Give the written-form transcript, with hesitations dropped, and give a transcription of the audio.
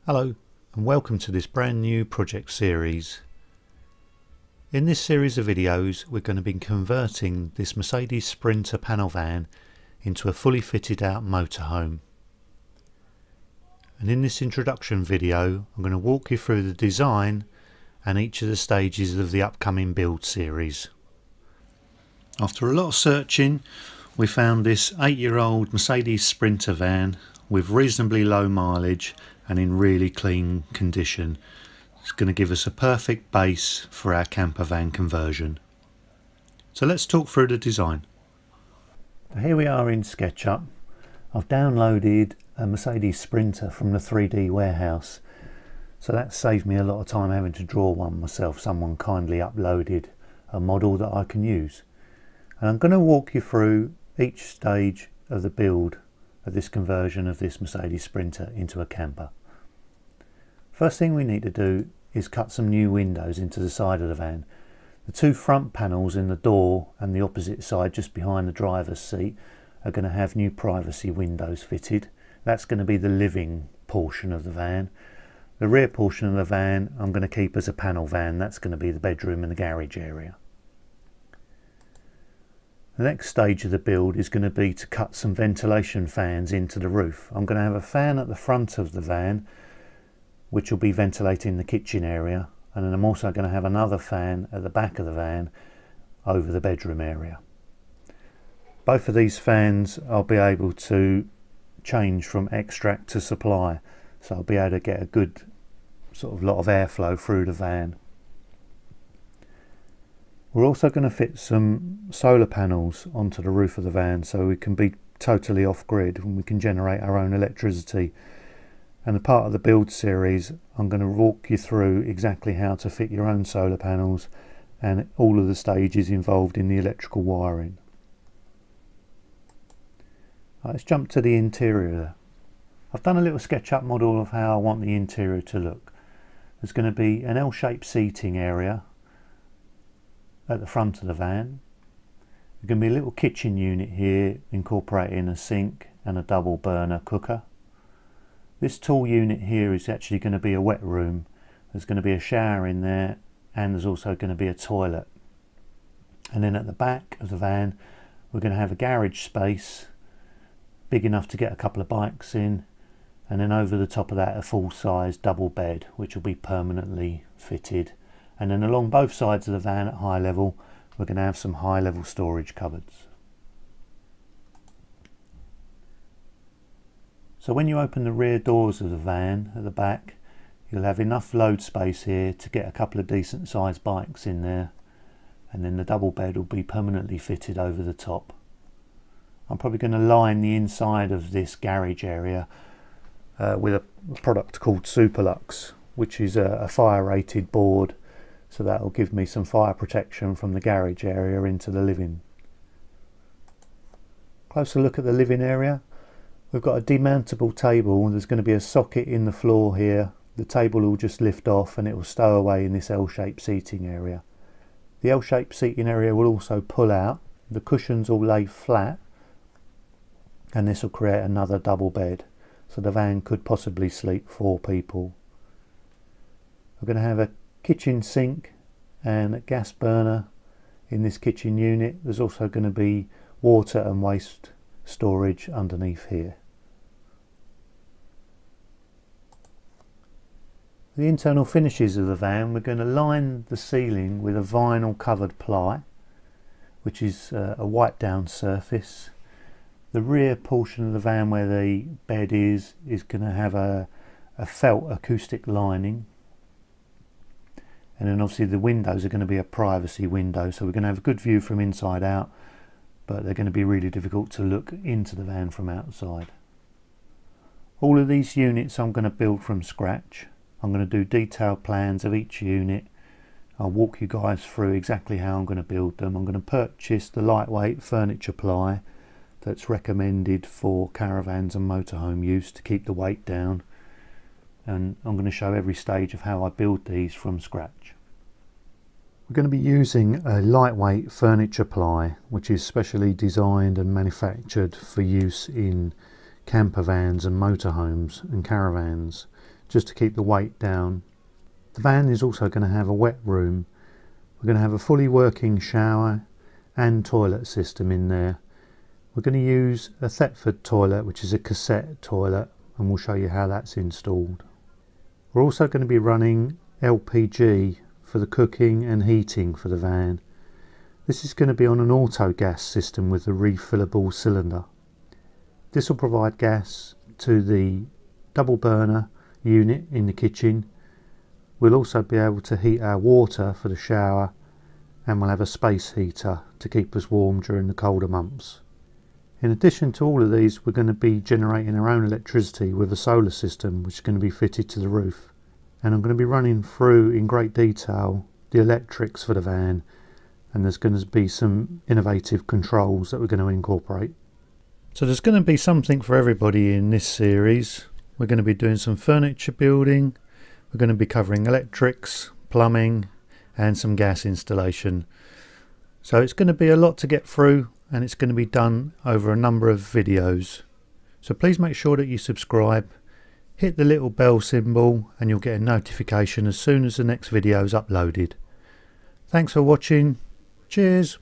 Hello and welcome to this brand new project series. In this series of videos we're going to be converting this Mercedes Sprinter panel van into a fully fitted out motorhome. And in this introduction video I'm going to walk you through the design and each of the stages of the upcoming build series. After a lot of searching we found this 8-year-old Mercedes Sprinter van with reasonably low mileage and in really clean condition. It's going to give us a perfect base for our camper van conversion. So let's talk through the design. Here we are in SketchUp. I've downloaded a Mercedes Sprinter from the 3D warehouse, so that saved me a lot of time having to draw one myself. Someone kindly uploaded a model that I can use, and I'm going to walk you through each stage of the build of this conversion of this Mercedes Sprinter into a camper. First thing we need to do is cut some new windows into the side of the van. The two front panels in the door and the opposite side just behind the driver's seat are going to have new privacy windows fitted. That's going to be the living portion of the van. The rear portion of the van I'm going to keep as a panel van. That's going to be the bedroom and the garage area. The next stage of the build is going to be to cut some ventilation fans into the roof. I'm going to have a fan at the front of the van which will be ventilating the kitchen area, and then I'm also going to have another fan at the back of the van over the bedroom area. Both of these fans I'll be able to change from extract to supply, so I'll be able to get a good sort of lot of airflow through the van. We're also going to fit some solar panels onto the roof of the van so we can be totally off-grid and we can generate our own electricity. And a part of the build series I'm going to walk you through exactly how to fit your own solar panels and all of the stages involved in the electrical wiring. Right, let's jump to the interior. I've done a little SketchUp model of how I want the interior to look. There's going to be an L-shaped seating area at the front of the van. There's going to be a little kitchen unit here incorporating a sink and a double burner cooker. This tall unit here is actually going to be a wet room. There's going to be a shower in there and there's also going to be a toilet. And then at the back of the van we're going to have a garage space big enough to get a couple of bikes in, and then over the top of that a full-size double bed which will be permanently fitted. And then along both sides of the van at high level we're going to have some high level storage cupboards. So when you open the rear doors of the van at the back, you'll have enough load space here to get a couple of decent sized bikes in there, and then the double bed will be permanently fitted over the top. I'm probably going to line the inside of this garage area with a product called Superlux, which is a fire rated board, so that will give me some fire protection from the garage area into the living. Closer look at the living area. We've got a demountable table and there's going to be a socket in the floor here. The table will just lift off and it will stow away in this L-shaped seating area. The L-shaped seating area will also pull out. The cushions will lay flat and this will create another double bed. So the van could possibly sleep 4 people. We're going to have a kitchen sink and a gas burner in this kitchen unit. There's also going to be water and waste storage underneath here. The internal finishes of the van, we're going to line the ceiling with a vinyl covered ply, which is a wipe down surface. The rear portion of the van where the bed is going to have a felt acoustic lining, and then obviously the windows are going to be a privacy window, so we're going to have a good view from inside out, but they're going to be really difficult to look into the van from outside. All of these units I'm going to build from scratch. I'm going to do detailed plans of each unit. I'll walk you guys through exactly how I'm going to build them. I'm going to purchase the lightweight furniture ply that's recommended for caravans and motorhome use to keep the weight down, and I'm going to show every stage of how I build these from scratch. We're going to be using a lightweight furniture ply which is specially designed and manufactured for use in camper vans and motorhomes and caravans just to keep the weight down. The van is also going to have a wet room. We're going to have a fully working shower and toilet system in there. We're going to use a Thetford toilet, which is a cassette toilet, and we'll show you how that's installed. We're also going to be running LPG for the cooking and heating for the van. This is going to be on an auto gas system with a refillable cylinder. This will provide gas to the double burner unit in the kitchen. We'll also be able to heat our water for the shower, and we'll have a space heater to keep us warm during the colder months. In addition to all of these, we're going to be generating our own electricity with a solar system which is going to be fitted to the roof. And I'm going to be running through in great detail the electrics for the van, and there's going to be some innovative controls that we're going to incorporate. So there's going to be something for everybody in this series. We're going to be doing some furniture building, we're going to be covering electrics, plumbing and some gas installation. So it's going to be a lot to get through, and it's going to be done over a number of videos. So please make sure that you subscribe, hit the little bell symbol, and you'll get a notification as soon as the next video is uploaded. Thanks for watching. Cheers.